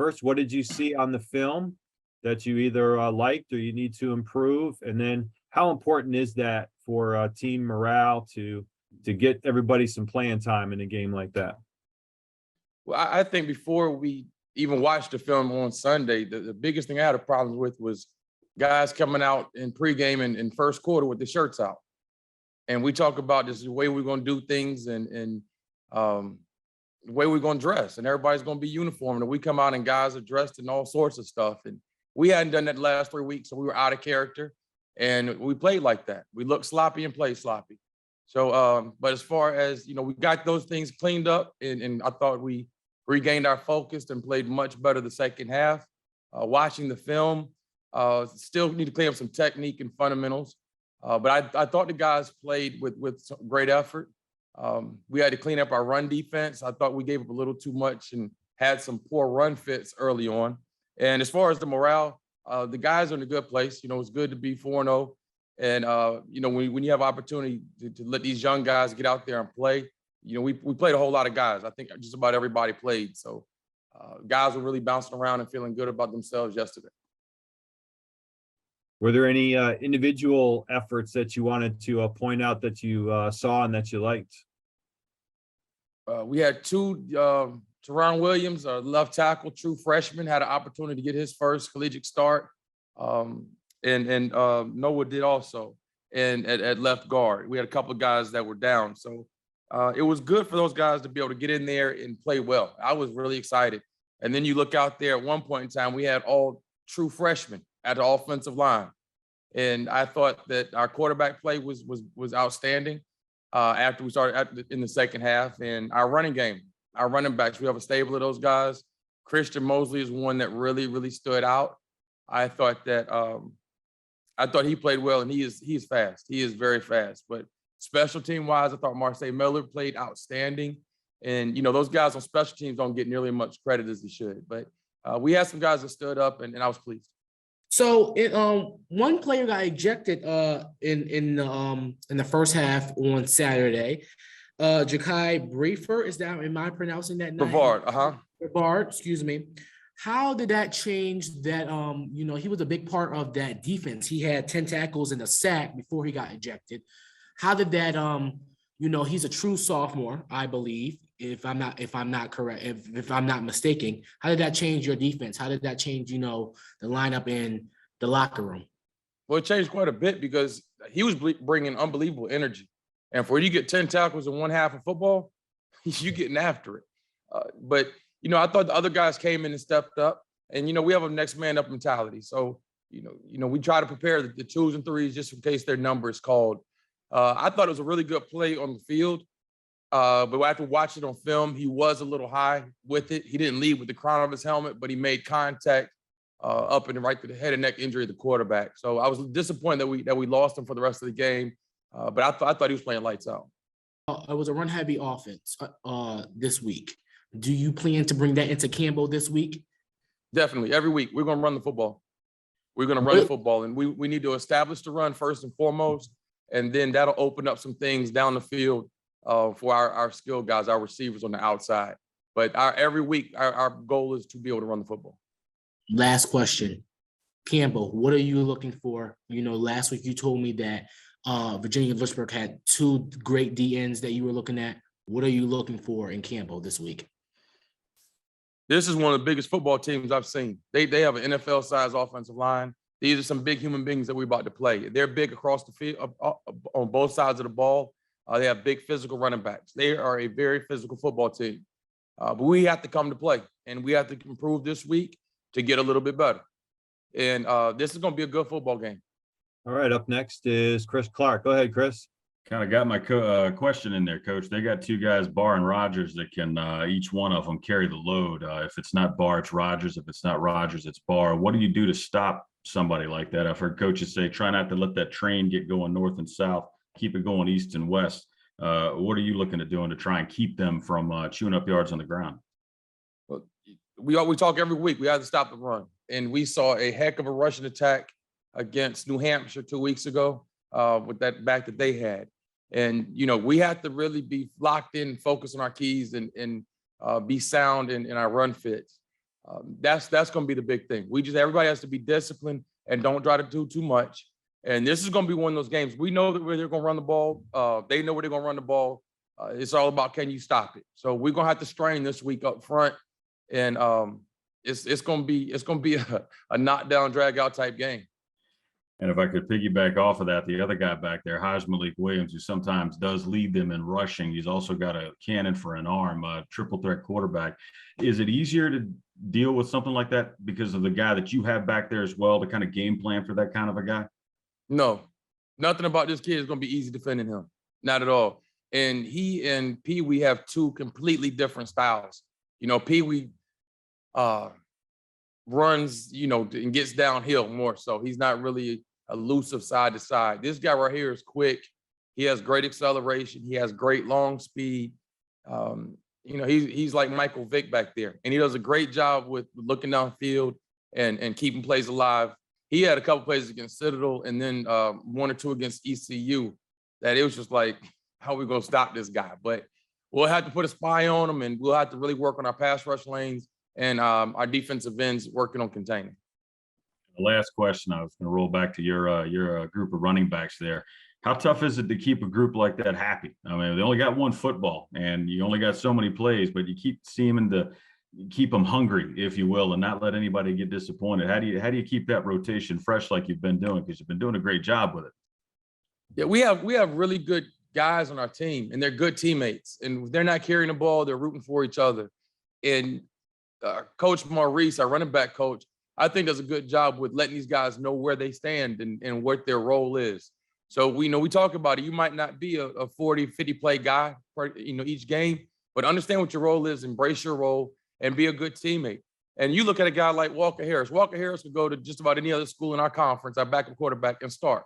First, what did you see on the film that you either liked or you need to improve? And then how important is that for team morale to get everybody some playing time in a game like that? Well, I think before we even watched the film on Sunday, the biggest thing I had a problem with was guys coming out in pregame and in first quarter with the shirts out. And we talk about this is the way we're going to do things and the way we're going to dress, and everybody's going to be uniform. And we come out and guys are dressed in all sorts of stuff. And we hadn't done that the last 3 weeks, so we were out of character. And we played like that. We looked sloppy and played sloppy. So, but as far as, we got those things cleaned up, and I thought we regained our focus and played much better the second half. Watching the film, still need to clean up some technique and fundamentals. But I thought the guys played with some great effort. We had to clean up our run defense. I thought we gave up a little too much and had some poor run fits early on. And as far as the morale, the guys are in a good place. It's good to be 4-0. And, when you have opportunity to let these young guys get out there and play, we played a whole lot of guys. I think just about everybody played. So guys were really bouncing around and feeling good about themselves yesterday. Were there any individual efforts that you wanted to point out that you saw and that you liked? We had two, Teron Williams, our left tackle, true freshman, had an opportunity to get his first collegiate start. And Noah did also. And at left guard, we had a couple of guys that were down. So it was good for those guys to be able to get in there and play well. I was really excited. And then you look out there at one point in time, we had all true freshmen at the offensive line. And I thought that our quarterback play was outstanding after we started in the second half. And our running game, our running backs, we have a stable of those guys. Christian Mosley is one that really, really stood out. I thought he played well, and he's fast. He is very fast. But special team wise, I thought Marseille Miller played outstanding. And, those guys on special teams don't get nearly as much credit as they should. But we had some guys that stood up, and I was pleased. So one player got ejected in the first half on Saturday. Jakai Briefer, am I pronouncing that name? Brevard, excuse me. How did that change that, he was a big part of that defense. He had 10 tackles and a sack before he got ejected. How did that, he's a true sophomore, I believe, if I'm not correct, if I'm not mistaken. How did that change your defense? How did that change, the lineup in the locker room? Well, it changed quite a bit because he was bringing unbelievable energy. And for you to get 10 tackles in one half of football, you're getting after it. But I thought the other guys came in and stepped up, and, we have a next man up mentality. So, we try to prepare the twos and threes just in case their number is called. I thought it was a really good play on the field. But after watching it on film, he was a little high with it. He didn't lead with the crown of his helmet, but he made contact up and right to the head and neck injury of the quarterback. So I was disappointed that we lost him for the rest of the game. But I thought he was playing lights out. It was a run-heavy offense this week. Do you plan to bring that into Campbell this week? Definitely. Every week, we're going to run the football. We're going to run the football, and we need to establish the run first and foremost, and then that'll open up some things down the field for our skilled guys, our receivers on the outside. But every week, our goal is to be able to run the football. Last question. Campbell, what are you looking for? Last week you told me that Virginia and Lynchburg had two great DNs that you were looking at. What are you looking for in Campbell this week? This is one of the biggest football teams I've seen. They have an NFL-sized offensive line. These are some big human beings that we're about to play. They're big across the field on both sides of the ball. They have big physical running backs. They are a very physical football team. But we have to come to play, and we have to improve this week to get a little bit better. And this is going to be a good football game. All right, up next is Chris Clark. Go ahead, Chris. Kind of got my question in there, Coach. They got two guys, Barr and Rogers, that can each one of them carry the load. If it's not Barr, it's Rogers. If it's not Rogers, it's Barr. What do you do to stop somebody like that? I've heard coaches say, try not to let that train get going north and south, keep it going east and west. What are you looking at doing to try and keep them from chewing up yards on the ground? Well, we talk every week. We have to stop the run. And we saw a heck of a rushing attack against New Hampshire 2 weeks ago with that back that they had. And, we have to really be locked in and focus on our keys and be sound in our run fits. That's going to be the big thing. Everybody has to be disciplined and don't try to do too much. And this is going to be one of those games. We know that where they're going to run the ball. They know where they're going to run the ball. It's all about, can you stop it? So we're going to have to strain this week up front. And it's going to be a knockdown, drag out type game. And if I could piggyback off of that, the other guy back there, Malik Williams, who sometimes does lead them in rushing. He's also got a cannon for an arm, a triple threat quarterback. Is it easier to deal with something like that because of the guy that you have back there as well, to kind of game plan for that kind of a guy? No, nothing about this kid is going to be easy defending him. Not at all. And he and Pee Wee have two completely different styles. Pee Wee runs, and gets downhill more so. He's not really elusive side to side. This guy right here is quick. He has great acceleration. He has great long speed. He's like Michael Vick back there, and he does a great job with looking downfield and keeping plays alive. He had a couple plays against Citadel, and then one or two against ECU that it was just like, how are we going to stop this guy? But we'll have to put a spy on him, and we'll have to really work on our pass rush lanes and our defensive ends working on containing. The last question, I was going to roll back to your group of running backs there. How tough is it to keep a group like that happy? I mean, they only got one football, and you only got so many plays, but you keep seeming to keep them hungry, if you will, and not let anybody get disappointed. How do you keep that rotation fresh like you've been doing? Because you've been doing a great job with it. Yeah, we have really good guys on our team, and they're good teammates, and they're not carrying the ball. They're rooting for each other. And Coach Maurice, our running back coach, I think does a good job with letting these guys know where they stand and what their role is. So we talk about it. You might not be a 40, 50 play guy for, each game, but understand what your role is, embrace your role, and be a good teammate. And you look at a guy like Walker Harris. Walker Harris could go to just about any other school in our conference, our backup quarterback, and start.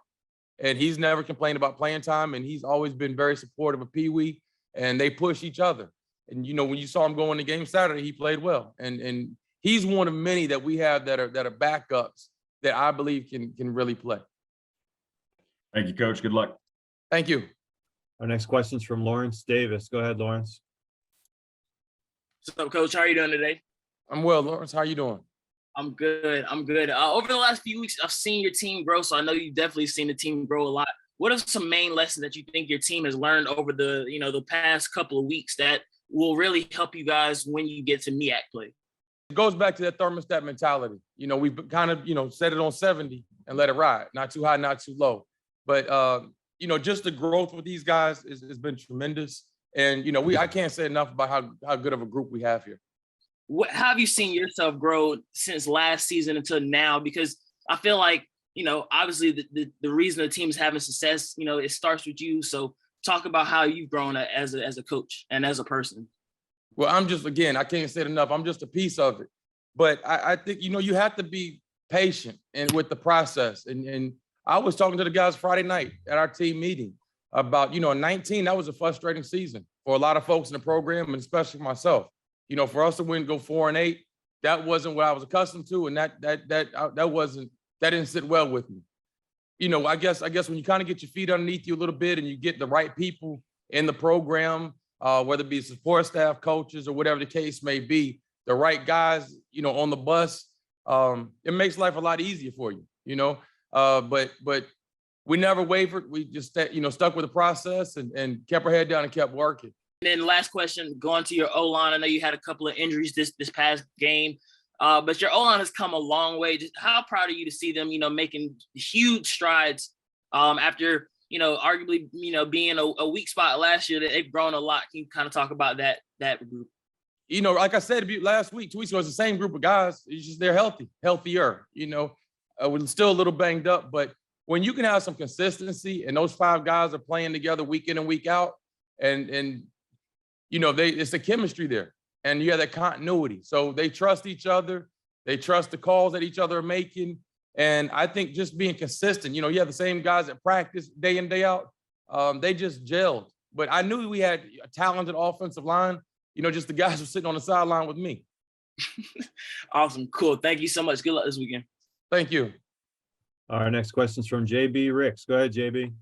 And he's never complained about playing time, and he's always been very supportive of Pee Wee, and they push each other. And, when you saw him go in the game Saturday, he played well. And he's one of many that we have that are backups that I believe can really play. Thank you, Coach. Good luck. Thank you. Our next question is from Lawrence Davis. Go ahead, Lawrence. What's up, Coach? How are you doing today? I'm well, Lawrence. How are you doing? I'm good. Over the last few weeks, I've seen your team grow, so I know you've definitely seen the team grow a lot. What are some main lessons that you think your team has learned over the past couple of weeks that will really help you guys when you get to MEAC play? It goes back to that thermostat mentality. We've kind of, set it on 70 and let it ride. Not too high, not too low. But, just the growth with these guys has been tremendous. And, I can't say enough about how good of a group we have here. How have you seen yourself grow since last season until now? Because I feel like, obviously the reason the team is having success, it starts with you. So talk about how you've grown as a coach and as a person. Well, I can't say it enough. I'm just a piece of it. But I think, you have to be patient and with the process. And I was talking to the guys Friday night at our team meeting about, in 19, that was a frustrating season for a lot of folks in the program, and especially myself. For us to go 4-8, that wasn't what I was accustomed to, and that didn't sit well with me. I guess when you kind of get your feet underneath you a little bit and you get the right people in the program, whether it be support staff, coaches, or whatever the case may be, the right guys, on the bus, it makes life a lot easier for you, But we never wavered. We just stuck with the process and kept our head down and kept working. And then last question, going to your O-line. I know you had a couple of injuries this past game, but your O-line has come a long way. Just how proud are you to see them, making huge strides after, arguably, being a weak spot last year, that they've grown a lot. Can you kind of talk about that group? Like I said last week, 2 weeks ago, it's the same group of guys. It's just they're healthier. We're still a little banged up, but when you can have some consistency and those 5 guys are playing together week in and week out, and it's the chemistry there, and you have that continuity. So they trust each other. They trust the calls that each other are making. And I think just being consistent, you have the same guys at practice day in, day out. They just gelled. But I knew we had a talented offensive line. Just the guys were sitting on the sideline with me. Awesome. Cool. Thank you so much. Good luck this weekend. Thank you. Our next question is from JB Ricks. Go ahead, JB.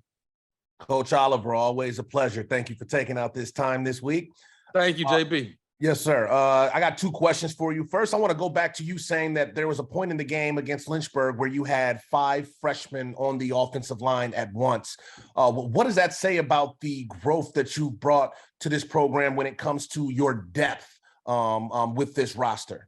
Coach Oliver, always a pleasure. Thank you for taking out this time this week. Thank you, JB. Yes, sir. I got two questions for you. First, I want to go back to you saying that there was a point in the game against Lynchburg where you had 5 freshmen on the offensive line at once. What does that say about the growth that you brought to this program when it comes to your depth with this roster?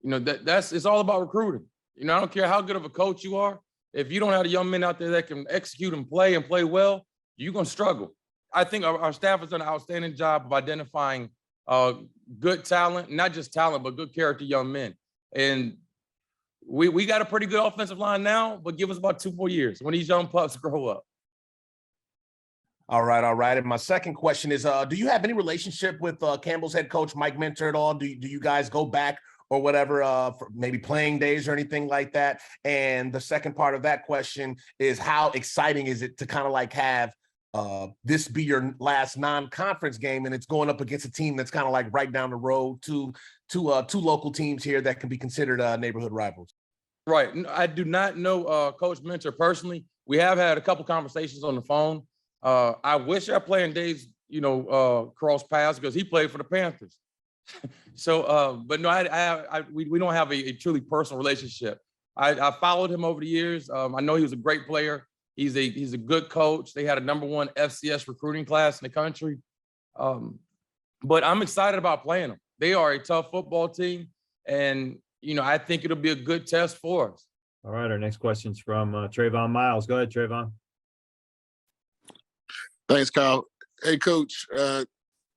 You know, it's all about recruiting. You know, I don't care how good of a coach you are. If you don't have the young men out there that can execute and play well, you're going to struggle. I think our staff has done an outstanding job of identifying good talent, not just talent, but good character young men. And we got a pretty good offensive line now, but give us about 2 more years when these young pups grow up. All right. And my second question is, do you have any relationship with Campbell's head coach, Mike Minter, at all? Do you guys go back or whatever for maybe playing days or anything like that? And the second part of that question is, how exciting is it to kind of like have this be your last non-conference game, and it's going up against a team that's kind of like right down the road, two local teams here that can be considered neighborhood rivals? Right. I do not know Coach Minter personally. We have had a couple conversations on the phone. I wish our playing days, cross paths, because he played for the Panthers. So, but no, we don't have a truly personal relationship. I followed him over the years. I know he was a great player. He's a good coach. They had a #1 FCS recruiting class in the country. But I'm excited about playing them. They are a tough football team. And, I think it'll be a good test for us. All right. Our next question's from Trayvon Miles. Go ahead, Trayvon. Thanks, Kyle. Hey, Coach,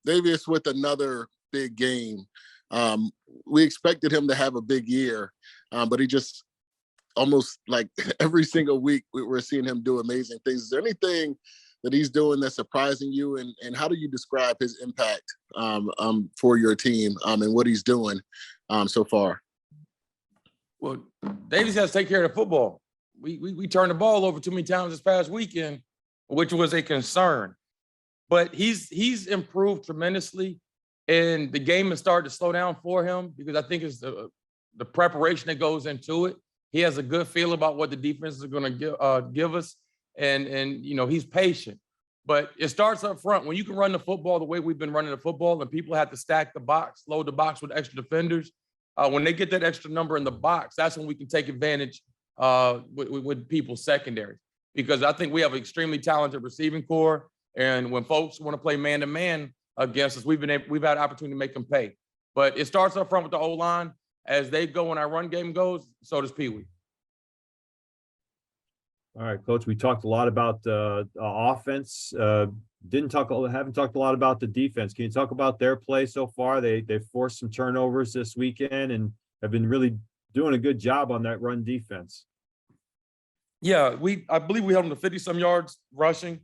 Davis with another big game. We expected him to have a big year, but he just almost like every single week we're seeing him do amazing things. Is there anything that he's doing that's surprising you, and how do you describe his impact for your team and what he's doing so far? Well, Davis has to take care of the football. We turned the ball over too many times this past weekend, which was a concern. But he's improved tremendously, and the game has started to slow down for him, because I think it's the preparation that goes into it. He has a good feel about what the defenses are going to give us, and he's patient. But it starts up front. When you can run the football the way we've been running the football, and people have to stack the box, load the box with extra defenders, when they get that extra number in the box, that's when we can take advantage with people's secondaries. Because I think we have an extremely talented receiving core, and when folks want to play man-to-man against us, we've had opportunity to make them pay. But it starts up front with the O-line. As they go, when our run game goes, so does Pee Wee. All right, Coach, we talked a lot about offense. Haven't talked a lot about the defense. Can you talk about their play so far? They forced some turnovers this weekend and have been really doing a good job on that run defense. Yeah, I believe we held them to 50-some yards rushing.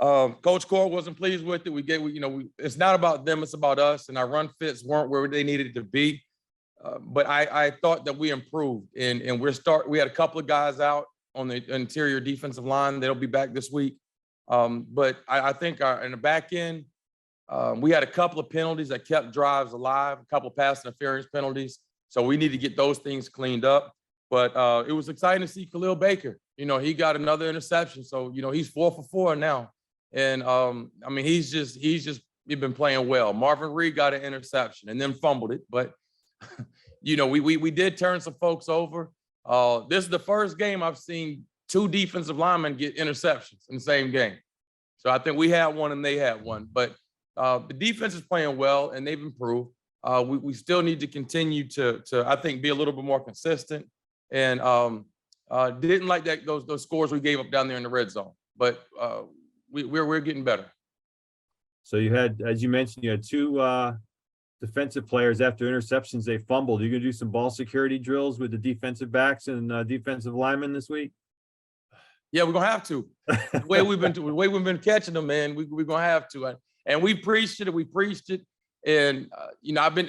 Coach Core wasn't pleased with it. It's not about them, it's about us, and our run fits weren't where they needed to be. But I thought that we improved, and we had a couple of guys out on the interior defensive line. They'll be back this week. But I think in the back end, we had a couple of penalties that kept drives alive, a couple of pass interference penalties. So we need to get those things cleaned up. But it was exciting to see Khalil Baker. He got another interception. So, he's 4 for 4 now. And he's been playing well. Marvin Reed got an interception and then fumbled it. But we did turn some folks over. This is the first game I've seen 2 defensive linemen get interceptions in the same game. So I think we had one and they had one. But the defense is playing well and they've improved. We still need to continue to I think be a little bit more consistent. And didn't like those scores we gave up down there in the red zone. But we're getting better. So you had, as you mentioned, you had 2 defensive players after interceptions. They fumbled. You're going to do some ball security drills with the defensive backs and defensive linemen this week? Yeah, we're going to have to. The way we've been catching them, man, we're going to have to. And we preached it. And,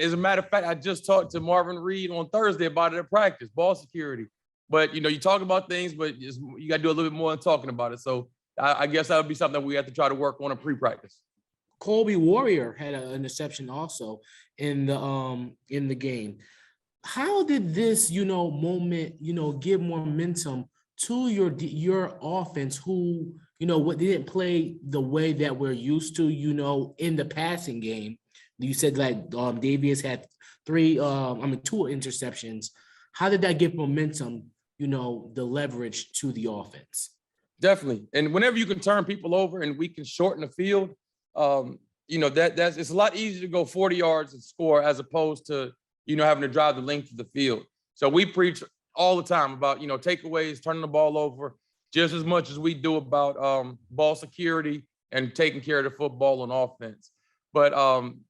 as a matter of fact, I just talked to Marvin Reed on Thursday about it at practice, ball security. But, you talk about things, but you got to do a little bit more than talking about it. So I guess that would be something that we have to try to work on in pre-practice. Colby Warrior had an interception also in the game. How did this, moment, give momentum to your offense, who, what didn't play the way that we're used to, in the passing game, You said that Davius had two interceptions. How did that give momentum, the leverage to the offense? Definitely. And whenever you can turn people over and we can shorten the field, it's a lot easier to go 40 yards and score as opposed to, having to drive the length of the field. So we preach all the time about, takeaways, turning the ball over just as much as we do about ball security and taking care of the football on offense. But,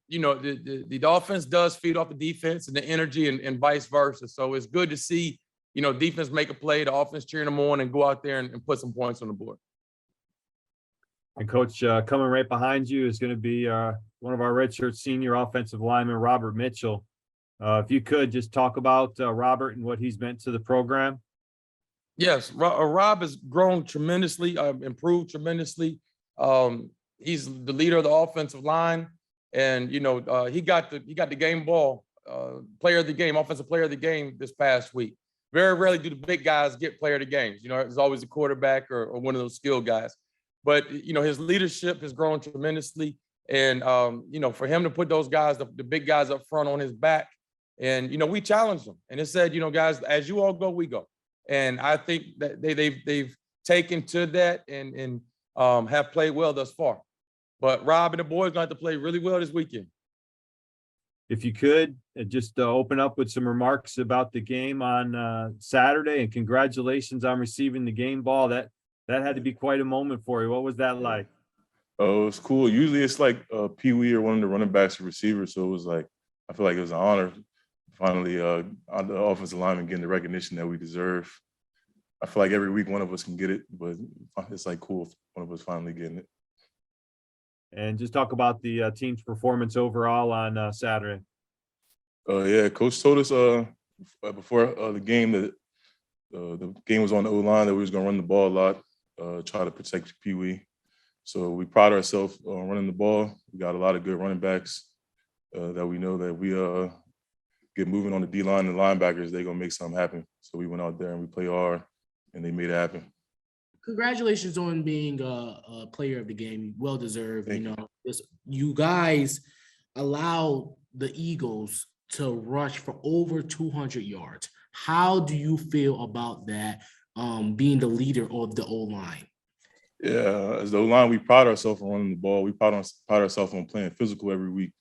the offense does feed off the defense and the energy and vice versa. So it's good to see, defense make a play, the offense cheering them on and go out there and put some points on the board. And Coach, coming right behind you is going to be one of our redshirt senior offensive linemen, Robert Mitchell. If you could just talk about Robert and what he's meant to the program. Yes, Rob has grown tremendously, improved tremendously. He's the leader of the offensive line, and he got the game ball, player of the game, offensive player of the game this past week. Very rarely do the big guys get player of the games. It's always a quarterback or one of those skill guys. But his leadership has grown tremendously, and for him to put those guys, the big guys up front on his back, and we challenged them, and it said, guys, as you all go, we go. And I think that they've taken to that and have played well thus far. But Rob and the boys going to have to play really well this weekend. If you could just open up with some remarks about the game on Saturday, and congratulations on receiving the game ball. That had to be quite a moment for you. What was that like? Oh, it's cool. Usually it's like Pee Wee or one of the running backs or receivers. So it was like, I feel like it was an honor. Finally, on the offensive lineman getting the recognition that we deserve. I feel like every week one of us can get it, but it's like cool if one of us finally getting it. And just talk about the team's performance overall on Saturday. Yeah, Coach told us before the game that the game was on the O-line, that we was going to run the ball a lot, try to protect Pee Wee. So we pride ourselves on running the ball. We got a lot of good running backs that we know that we get moving on the D-line and linebackers, they're going to make something happen. So we went out there and we played hard, and they made it happen. Congratulations on being a player of the game. Well deserved. You guys allowed the Eagles to rush for over 200 yards. How do you feel about that, being the leader of the O-line? Yeah, as the O-line, we pride ourselves on running the ball. We pride ourselves on playing physical every week.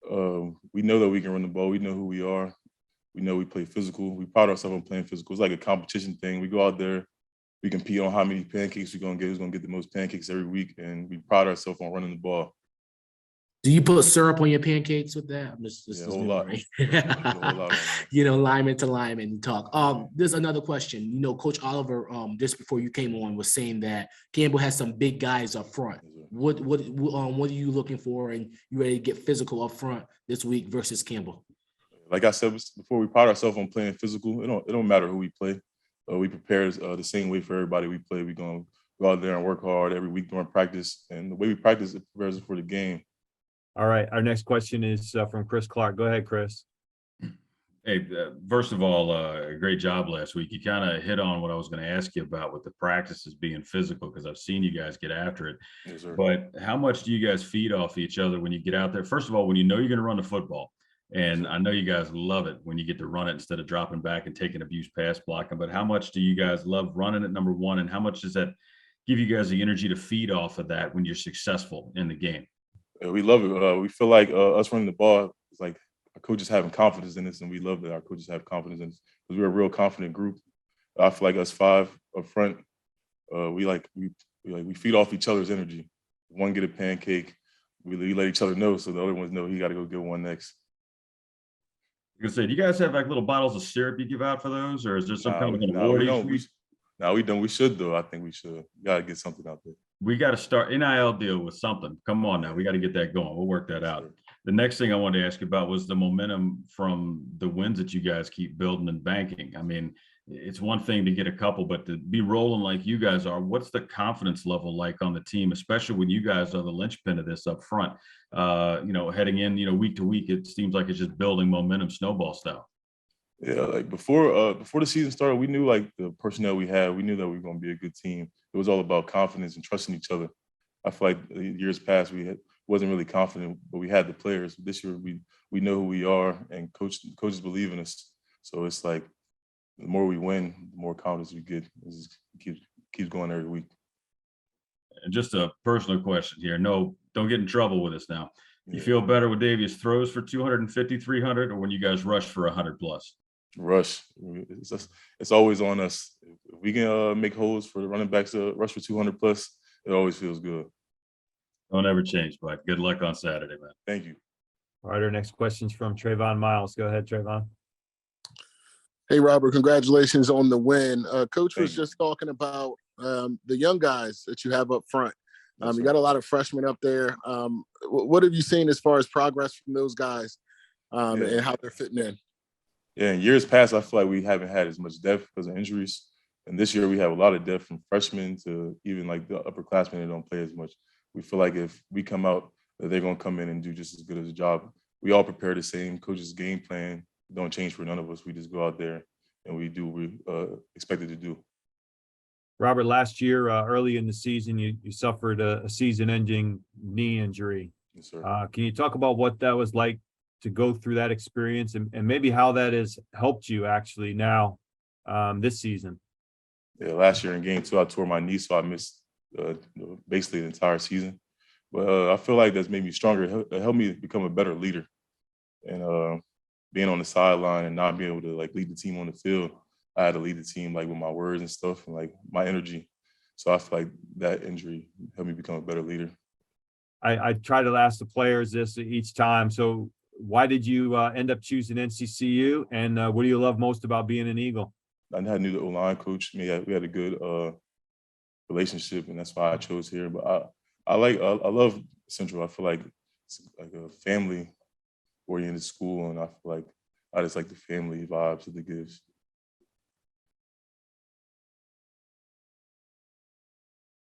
We know that we can run the ball. We know who we are. We know we play physical. We pride ourselves on playing physical. It's like a competition thing. We go out there, we compete on how many pancakes we're going to get. Who's going to get the most pancakes every week, and we pride ourselves on running the ball. Do you put syrup on your pancakes with that? Yeah, a whole lot. Lineman to lineman talk. There's another question. Coach Oliver, just before you came on, was saying that Campbell has some big guys up front. What are you looking for, and you ready to get physical up front this week versus Campbell? Like I said before, we pride ourselves on playing physical. It don't matter who we play. We prepare the same way for everybody we play. We're going to go out there and work hard every week during practice, and the way we practice, it prepares us for the game. All right. Our next question is from Chris Clark. Go ahead, Chris. Hey, first of all, great job last week. You kind of hit on what I was going to ask you about with the practices being physical, because I've seen you guys get after it. Yes, sir. But how much do you guys feed off each other when you get out there? First of all, when you know you're going to run the football, and I know you guys love it when you get to run it instead of dropping back and taking abuse pass blocking, but how much do you guys love running it, number one, and how much does that give you guys the energy to feed off of that when you're successful in the game? We love it. We feel like us running the ball is like our coaches having confidence in us, and we love that our coaches have confidence in us because we're a real confident group. I feel like us five up front, we feed off each other's energy. One get a pancake, we let each other know so the other ones know he got to go get one next. I was gonna say, do you guys have like little bottles of syrup you give out for those, or is there some kind of an award? We don't. We should though. I think we should. We gotta get something out there. We got to start NIL deal with something. Come on now, we got to get that going. We'll work that out. The next thing I wanted to ask you about was the momentum from the wins that you guys keep building and banking. I mean, it's one thing to get a couple, but to be rolling like you guys are, what's the confidence level like on the team, especially when you guys are the linchpin of this up front? Heading in, week to week, it seems like it's just building momentum, snowball style. Yeah, like before the season started, we knew like the personnel we had, we knew that we were going to be a good team. It was all about confidence and trusting each other. I feel like years past, we wasn't really confident, but we had the players. This year, we know who we are, and coaches believe in us. So it's like the more we win, the more confidence we get. It just keeps going every week. And just a personal question here. No, don't get in trouble with us now. You Yeah. feel better with Davius throws for 250, 300, or when you guys rush for 100 plus? Rush. It's always on us. If we can make holes for the running backs to rush for 200 plus, it always feels good. Don't ever change, bud. Good luck on Saturday, man. Thank you. All right, our next question's from Trayvon Miles. Go ahead, Trayvon. Hey, Robert, congratulations on the win. Coach was Thank you. just talking about the young guys that you have up front. Yes, You sir. got a lot of freshmen up there. What have you seen as far as progress from those guys and how they're fitting in? Yeah, in years past, I feel like we haven't had as much depth because of injuries. And this year we have a lot of depth from freshmen to even like the upperclassmen that don't play as much. We feel like if we come out, that they're going to come in and do just as good as a job. We all prepare the same. Coach's game plan don't change for none of us. We just go out there and we do what we expected to do. Robert, last year, early in the season, you suffered a season-ending knee injury. Yes, sir. Can you talk about what that was like to go through that experience and maybe how that has helped you actually now this season? Yeah, last year in game 2, I tore my knee, so I missed basically the entire season. But I feel like that's made me stronger. It helped me become a better leader. And being on the sideline and not being able to like lead the team on the field, I had to lead the team like with my words and stuff and like my energy. So I feel like that injury helped me become a better leader. I try to ask the players this each time. So why did you end up choosing NCCU? And what do you love most about being an Eagle? I knew the O-line coach. We had a good relationship, and that's why I chose here. But I love Central. I feel like it's like a family-oriented school, and I feel like I just like the family vibes that it gives.